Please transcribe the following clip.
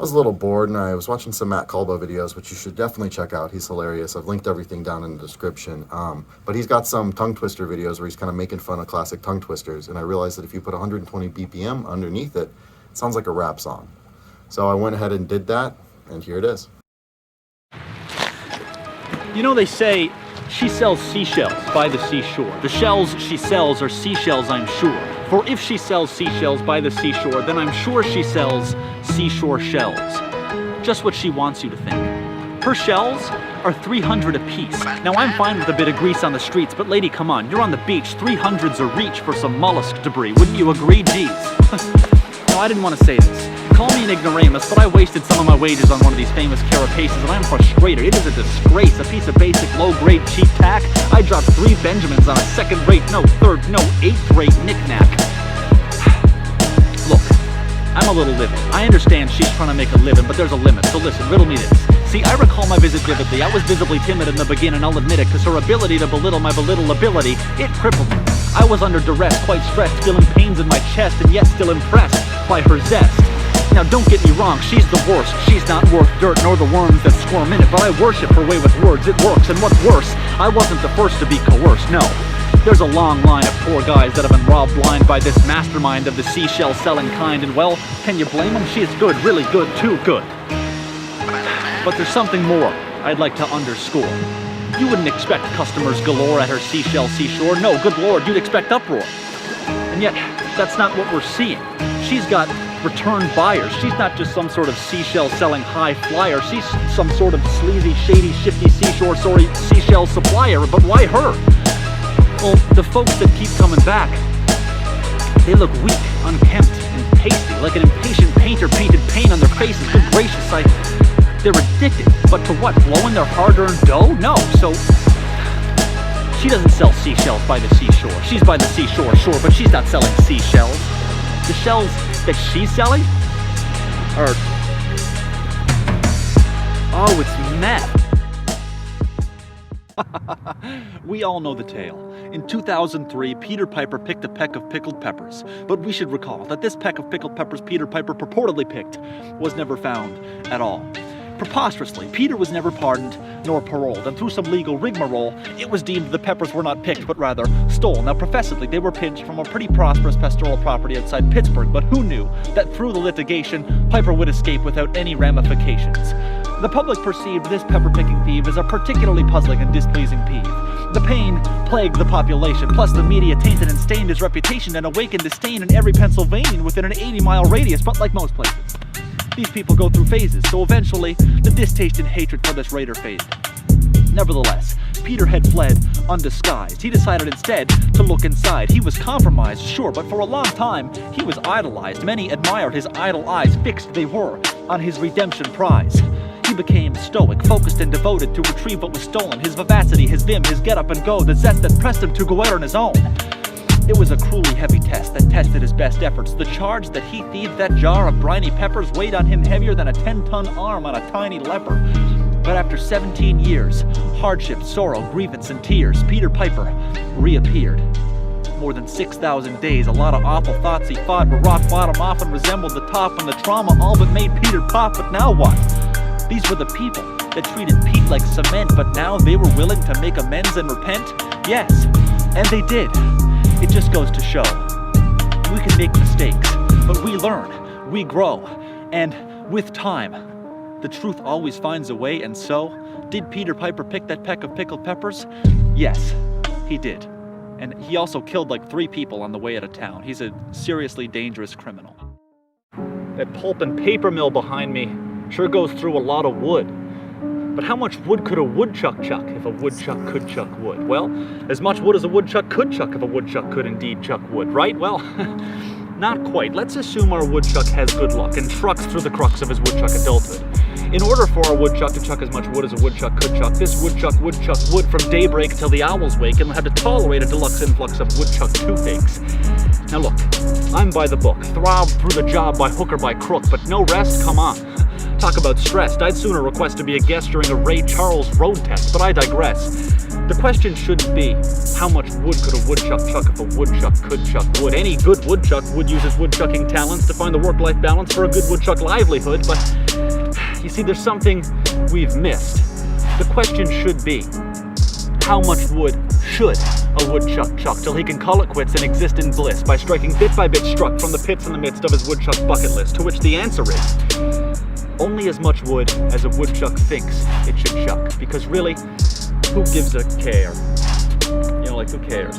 I was a little bored and I was watching some Matt Colbo videos, which you should definitely check out. He's hilarious. I've linked everything down in the description. But he's got some tongue twister videos where he's kind of making fun of classic tongue twisters. And I realized that if you put 120 BPM underneath it, it sounds like a rap song. So I went ahead and did that, and here it is. You know, they say she sells seashells by the seashore. The shells she sells are seashells, I'm sure. For if she sells seashells by the seashore, then I'm sure she sells seashore shells. Just what she wants you to think. Her shells are 300 apiece. Now I'm fine with a bit of grease on the streets, but lady, come on, you're on the beach. 300's a reach for some mollusk debris. Wouldn't you agree? Geez. No, I didn't want to say this. Call me an ignoramus, but I wasted some of my wages on one of these famous carapaces, and I'm frustrated. It is a disgrace, a piece of basic, low-grade, cheap tack. I dropped 3 Benjamins on a second-rate, no, third, no, 8th-rate knick-knack. Look, I'm a little livid. I understand she's trying to make a living, but there's a limit, so listen, riddle me this. See, I recall my visit vividly. I was visibly timid in the beginning, I'll admit it, because her ability to belittle my belittleability, it crippled me. I was under duress, quite stressed, feeling pains in my chest, and yet still impressed by her zest. Now don't get me wrong, she's the worst. She's not worth dirt nor the worms that squirm in it, but I worship her way with words, it works. And what's worse, I wasn't the first to be coerced, no. There's a long line of poor guys that have been robbed blind by this mastermind of the seashell selling kind, and well, can you blame them? She is good, really good, too good. But there's something more I'd like to underscore. You wouldn't expect customers galore at her seashell seashore. No, good lord, you'd expect uproar. And yet, that's not what we're seeing. She's got return buyers. She's not just some sort of seashell selling high flyer. She's some sort of sleazy, shady, shifty seashell supplier. But why her? Well, the folks that keep coming back, they look weak, unkempt, and pasty, like an impatient painter painted paint on their faces. Good gracious, they're addicted. But to what? Blowing their hard-earned dough? No. So she doesn't sell seashells by the seashore. She's by the seashore, sure, but she's not selling seashells. The shells that she's selling are... oh, it's meth. We all know the tale. In 2003, Peter Piper picked a peck of pickled peppers. But we should recall that this peck of pickled peppers Peter Piper purportedly picked was never found at all. Preposterously, Peter was never pardoned nor paroled, and through some legal rigmarole, it was deemed the peppers were not picked, but rather stolen. Now, professedly, they were pinched from a pretty prosperous pastoral property outside Pittsburgh, but who knew that through the litigation, Piper would escape without any ramifications? The public perceived this pepper-picking thief as a particularly puzzling and displeasing peeve. The pain plagued the population, plus the media tainted and stained his reputation and awakened disdain in every Pennsylvanian within an 80-mile radius, but like most places, these people go through phases, so eventually, the distaste and hatred for this raider faded. Nevertheless, Peter had fled undisguised. He decided instead to look inside. He was compromised, sure, but for a long time, he was idolized. Many admired his idle eyes, fixed they were on his redemption prize. He became stoic, focused and devoted to retrieve what was stolen. His vivacity, his vim, his get up and go, the zest that pressed him to go out on his own. It was a cruelly heavy test that tested his best efforts. The charge that he thieved that jar of briny peppers weighed on him heavier than a 10-ton arm on a tiny leper. But after 17 years, hardship, sorrow, grievance, and tears, Peter Piper reappeared. More than 6,000 days, a lot of awful thoughts he fought, where rock bottom often resembled the top, and the trauma all but made Peter pop. But now what? These were the people that treated Pete like cement, but now they were willing to make amends and repent? Yes, and they did. It just goes to show, we can make mistakes, but we learn, we grow, and with time, the truth always finds a way. And so, did Peter Piper pick that peck of pickled peppers? Yes, he did. And he also killed like 3 people on the way out of town. He's a seriously dangerous criminal. That pulp and paper mill behind me sure goes through a lot of wood. But how much wood could a woodchuck chuck if a woodchuck could chuck wood? Well, as much wood as a woodchuck could chuck if a woodchuck could indeed chuck wood, right? Well, not quite. Let's assume our woodchuck has good luck and trucks through the crux of his woodchuck adulthood. In order for our woodchuck to chuck as much wood as a woodchuck could chuck, this woodchuck would chuck wood from daybreak till the owls wake, and will have to tolerate a deluxe influx of woodchuck toothaches. Now look, I'm by the book, throbbed through the job by hook or by crook, but no rest? Come on. Talk about stressed. I'd sooner request to be a guest during a Ray Charles road test, but I digress. The question shouldn't be, how much wood could a woodchuck chuck if a woodchuck could chuck wood? Any good woodchuck would use his woodchucking talents to find the work-life balance for a good woodchuck livelihood, but You see, there's something we've missed. The question should be, how much wood should a woodchuck chuck till he can call it quits and exist in bliss by striking bit by bit struck from the pits in the midst of his woodchuck bucket list? To which the answer is, only as much wood as a woodchuck thinks it should chuck. Because really, who gives a care? You know, like, who cares?